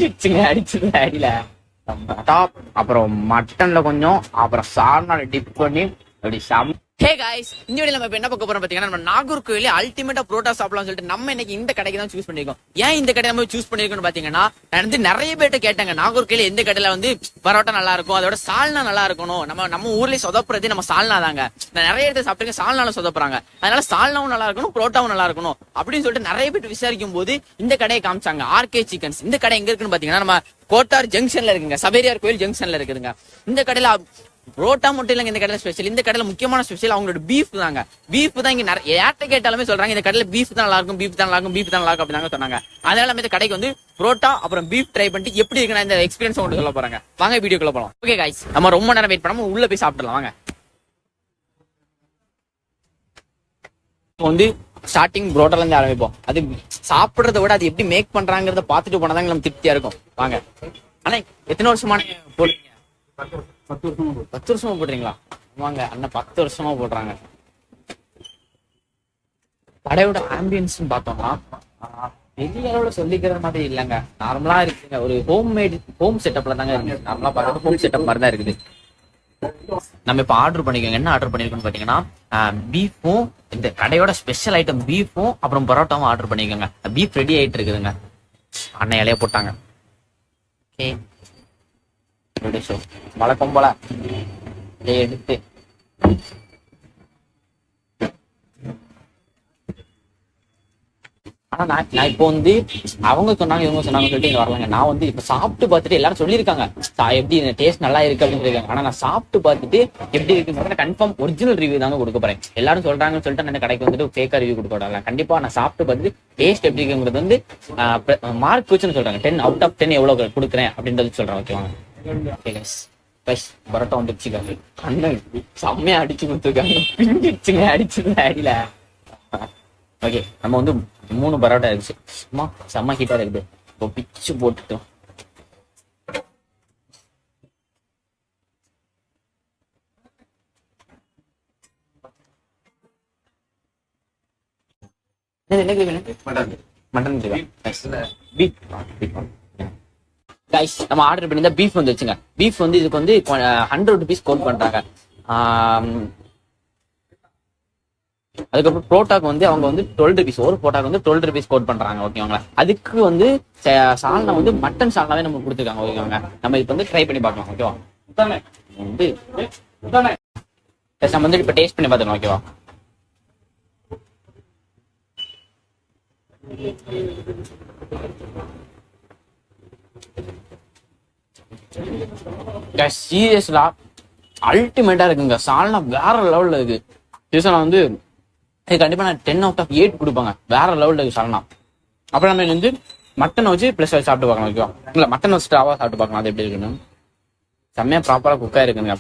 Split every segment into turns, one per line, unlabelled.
பிஞ்சிடுச்சுங்க அடிச்சது அடியில. டாப் அப்புறம் மட்டன்ல கொஞ்சம் அப்புறம் சால்னால டிப் பண்ணி அப்படி ஹே காய்ஸ், இந்த வீடியோல நம்ம என்ன பார்க்க போறோம் பாத்தீங்கன்னா, நம்ம நாகர்கோவிலே அல்டிமேட்டா புரோட்டா சாப்பிடலாம்னு சொல்லிட்டு நம்ம இன்னைக்கு இந்த கடைக்கு தான் சூஸ் பண்ணிருக்கோம். ஏன் இந்த கடை நம்ம சூஸ் பண்ணிருக்கோம்னு பாத்தீங்கன்னா, நான் வந்து நிறைய பேர்ட்ட கேட்டாங்க நாகர்கோவிலே எந்த கடையில வந்து பரோட்டா நல்லா இருக்கும், அதோட சால்னா நல்லா இருக்கணும். நம்ம ஊர்லயே சொதப்புறதே நம்ம சால்னா தாங்க. நான் நிறைய இடத்துல சாப்பிட்டுருக்கேன், சால்னால சொதப்புறாங்க. அதனால சால்னாவும் நல்லா இருக்கணும், புரோட்டாவும் நல்லா இருக்கணும் அப்படின்னு சொல்லிட்டு நிறைய பேர் விசாரிக்கும் போது இந்த கடையை காமிச்சாங்க, ஆர்கே சிக்கன்ஸ். இந்த கடை எங்க இருக்குன்னு பாத்தீங்கன்னா, நம்ம கோட்டார் ஜங்ஷன்ல இருக்குங்க, சபேரியார் கோயில் ஜங்ஷன்ல இருக்குதுங்க. இந்த கடையில புரோட்டா மட்டும் இல்லைங்க இந்த கடையில ஸ்பெஷல். இந்த கடையில முக்கியமான ஸ்பெஷல் அவங்களோட பீஃப் தாங்க. பீஃப் தான் இங்க நிறைய யார்ட்ட கேட்டாலுமே சொல்றாங்க, இந்த கடையில பீஃப் தான் நல்லா இருக்கும், பீஃப் தான் நல்லா இருக்கும், பீஃப் தான் நல்லா இருக்கும் அப்படின்னு சொன்னாங்க. அதனால நம்ம இந்த கடைக்கு வந்து புரோட்டா அப்புறம் பீஃப் ட்ரை பண்ணிட்டு எப்படி இருக்குன்னு இந்த எக்ஸ்பீரியன்ஸ் உங்களுக்கு சொல்ல போறாங்க. வாங்க வீடியோக்குள்ள போலாம். ஓகே गाइस, நம்ம ரொம்ப நேரம் வெயிட் பண்ணாம உள்ள போய் சாப்பிடலாம் வாங்க. வந்து ஸ்டார்டிங் புரோட்டால இருந்து ஆரம்பிப்போம். அது சாப்பிடுறத விட அது எப்படி மேக் பண்றாங்கறத பாத்துட்டு போனாதாங்க நம்ம திருப்தியா இருக்கும். வாங்க. ஆனா எத்தனை வருஷமான போடுறீங்க? 10 வருஷமா போடுறீங்களா? வாங்க அண்ணன் 10 வருஷமா போடுறாங்க. கடையோட ஆம்பியன்ஸ் பார்த்தோம்னா பெரிய அளவுல சொல்லிக்கிற மாதிரி இல்லைங்க, நார்மலா இருக்குங்க. ஒரு ஹோம் செட்டப்ல தாங்க இருக்கு. நார்மலா பார்க்கறது ஹோம் செட்டப் மாதிரி தான் இருக்குது. நம்ம இப்ப ஆர்டர் பண்ணிக்கோங்க. என்ன ஆர்டர் பண்ணிருக்கோம்னு பாத்தீங்கன்னா, பீஃபும் இந்த கடையோட ஸ்பெஷல் ஐட்டம் பீஃபும் அப்புறம் பரோட்டாவும் ஆர்டர் பண்ணிக்கோங்க. பீஃப் ரெடி ஆயிட்டு இருக்குதுங்க. அண்ணன் இலைய போட்டாங்க. ஓகே, வழக்கம் போல எடுத்து ஆனா நான் இப்போ வந்து அவங்க சொன்னாங்க இவங்க சொன்னாங்க சொல்லிட்டு இங்க வரலாங்க. நான் வந்து இப்ப சாப்பிட்டு பார்த்துட்டு எல்லாரும் சொல்லியிருக்காங்க எப்படி டேஸ்ட் நல்லா இருக்கு அப்படின்னு சொல்லியிருக்காங்க. ஆனா நான் சாப்பிட்டு பார்த்துட்டு எப்படி இருக்குன்னு கன்ஃபார்ம் ஒரிஜினல் ரிவ்யூ தாங்க கொடுக்க போறேன். எல்லாரும் சொல்றாங்கன்னு சொல்லிட்டு நான் கடைக்கு வந்துட்டு ஃபேக்கா ரிவ்யூ கொடுக்க விடலாம். கண்டிப்பா நான் சாப்பிட்டு பார்த்துட்டு டேஸ்ட் எப்படி இருக்குங்கிறது வந்து மார்க் வச்சுன்னு சொல்றாங்க. 10 out of 10 எவ்வளவு கொடுக்குறேன் அப்படின்றது சொல்றேன். ஓகேவாங்க. ஓகே கைஸ், பரோட்டா வந்துருச்சுக்காங்க. அண்ணன் செம்மையா அடிச்சு கொடுத்துருக்காங்க, பிஞ்சிடுச்சுங்க அடிச்சது அடியில. ஓகே, நம்ம வந்து 3 பரோட்டா இருந்துச்சு. சும்மா செம்ம ஹீட்டா இருக்குது. இப்போ பிச்சு போட்டுட்டோம். மட்டன் கைஸ், நம்ம ஆர்டர் பண்ணியிருந்தா பீஃப் வந்து வச்சுங்க. பீஃப் வந்து இதுக்கு வந்து 100 rupees கோட் பண்றாங்க. அதுக்கப்புறம் புரோட்டாக்கு வந்து அவங்க வந்து 12 rupees, ஒரு புரோட்டாக்கு வந்து 12 rupees கோட் பண்றாங்க. ஓகேங்களா. அதுக்கு வந்து சால்னா வந்து மட்டன் சால்னாவே நமக்கு கொடுத்துருக்காங்க. ஓகேவாங்க. நம்ம இதுக்கு வந்து ட்ரை பண்ணி பார்க்கலாம். ஓகேவா, வந்து நம்ம வந்து இப்ப டேஸ்ட் பண்ணி பார்த்துக்கலாம். ஓகேவா. சீரியஸ்லா அல்டிமேட்டா இருக்குங்க. சால்னா வேற லெவல்ல இருக்கு. நான் வந்து கண்டிப்பா நான் 10 out of 8 கொடுப்பாங்க. வேற லெவல்ல இருக்கு சால்னா. அப்புறம் நம்ம வந்து மட்டன் வச்சு பிளஸ் சாப்பிட்டு பார்க்கலாம். ஓகேவா. இல்ல மட்டன் வச்சு ஸ்டாவா சாப்பிட்டு பார்க்கலாம். அது எப்படி இருக்குன்னு செம்மையா ப்ராப்பரா குக்கா இருக்குங்க.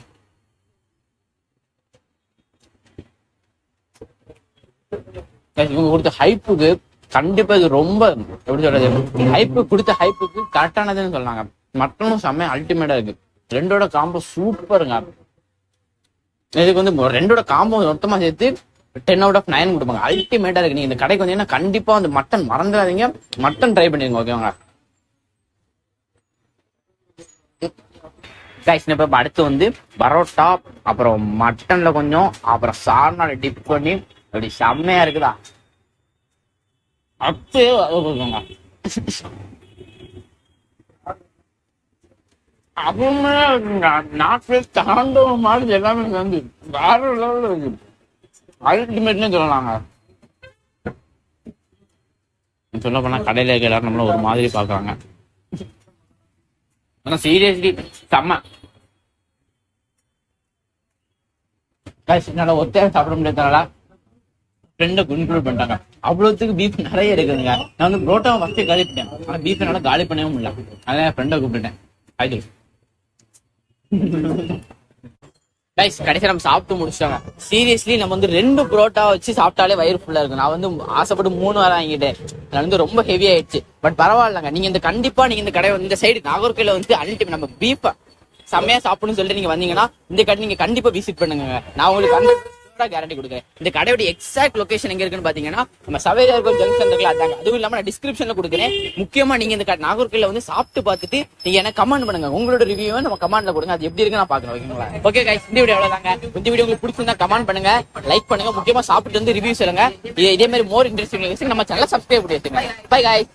இவங்க கொடுத்த ஹைப்புக்கு கண்டிப்பா இது ரொம்ப எப்படி சொல்றது, ஹைப்பு கொடுத்த ஹைப்புக்கு கரெக்டானதுன்னு சொன்னாங்க. மட்டனும் செம்மையா அல்டிமேட்டா இருக்கு. ரெண்டோட காம்போ சூப்பருங்க. இதுக்கு வந்து ரெண்டோட காம்போ மொத்தமா சேர்த்து 10 out of 9 கொடுப்பாங்க. அல்டிமேட்டா இருக்கு. நீங்க இந்த கடைக்கு வந்தீங்கன்னா கண்டிப்பா அந்த மட்டன் மறந்துடாதீங்க, மட்டன் ட்ரை பண்ணிருங்க. ஓகேவாங்க கைஸ். இப்ப அடுத்து வந்து பரோட்டா அப்புறம் மட்டன்ல கொஞ்சம் அப்புறம் சால்னால டிப் பண்ணி அப்படி செம்மையா இருக்குதா. அப்படியே அப்புறமே நாட்டு தாண்டவ மாதிரி எல்லாமே வந்து வேற லெவல்ல இருக்கு. அல்டிமேட்னு சொல்லலாங்க. சொல்ல போனா கடையில இருக்க எல்லாரும் நம்மள ஒரு மாதிரி பாக்குறாங்க. ஆனா சீரியஸ்லி செம்ம. என்னால ஒத்தையா சாப்பிட முடியாதனால ஃப்ரெண்டை இன்க்ளூட் பண்ணிட்டாங்க. அவ்வளவுக்கு பீஃப் நிறைய இருக்குதுங்க. நான் வந்து புரோட்டாவை ஃபர்ஸ்ட் காலி பண்ணிட்டேன். ஆனா பீஃப் என்னால காலி பண்ணவே முடியல. அதான் என் ஃப்ரெண்டை கூப்பிட்டுட்டேன். அது கைஸ், கடைசியா நம்ம சாப்பிட்டு முடிச்சிட்டாங்க. சீரியஸ்லி நம்ம வந்து 2 புரோட்டா வச்சு சாப்பிட்டாலே வயிறு ஃபுல்லா இருக்கு. நான் வந்து ஆசைப்பட்டு 3 வாரம் வாங்கிட்டேன். அது வந்து ரொம்ப ஹெவி ஆயிடுச்சு. பட் பரவாயில்லங்க. நீங்க இந்த கண்டிப்பா நீங்க இந்த கடை இந்த சைடு நாகர்கோயில வந்து அல்டிமேட் நம்ம பீஃப் செம்மையா சாப்பிடணும்னு சொல்லிட்டு நீங்க வந்தீங்கன்னா இந்த கடை நீங்க கண்டிப்பா விசிட் பண்ணுங்க. நான் உங்களுக்கு கேரண்டி கொடுக்குறேன். இந்த கடையோட எக்ஸாக்ட் லொகேஷன் எங்க இருக்குன்னு பாத்தீங்கன்னா நம்ம சவேரியார் ஜங்ஷன் இருக்குல்ல அதாங்க. அதுவும் இல்லாம நான் டிஸ்கிரிப்ஷன்ல கொடுக்குறேன். முக்கியமா நீங்க இந்த நாகர்கோயில வந்து சாப்பிட்டு பார்த்துட்டு நீங்க எனக்கு கமெண்ட் பண்ணுங்க. உங்களோட ரிவ்யூவை நம்ம கமெண்ட்ல கொடுங்க. அது எப்படி இருக்கு நான் பாக்குறேன். ஓகேங்களா? ஓகே கைஸ், இந்த வீடியோ அவ்வளவுதாங்க. இந்த வீடியோ உங்களுக்கு பிடிச்சிருந்தா கமெண்ட் பண்ணுங்க, லைக் பண்ணுங்க, முக்கியமா சாப்பிட்டு வந்து ரிவ்யூ சொல்லுங்க. இதே மாதிரி மோர் இன்ட்ரெஸ்டிங் நம்ம சேனலை சப்ஸ்கிரைப் பண்ணி வச்சுங்க. Bye guys.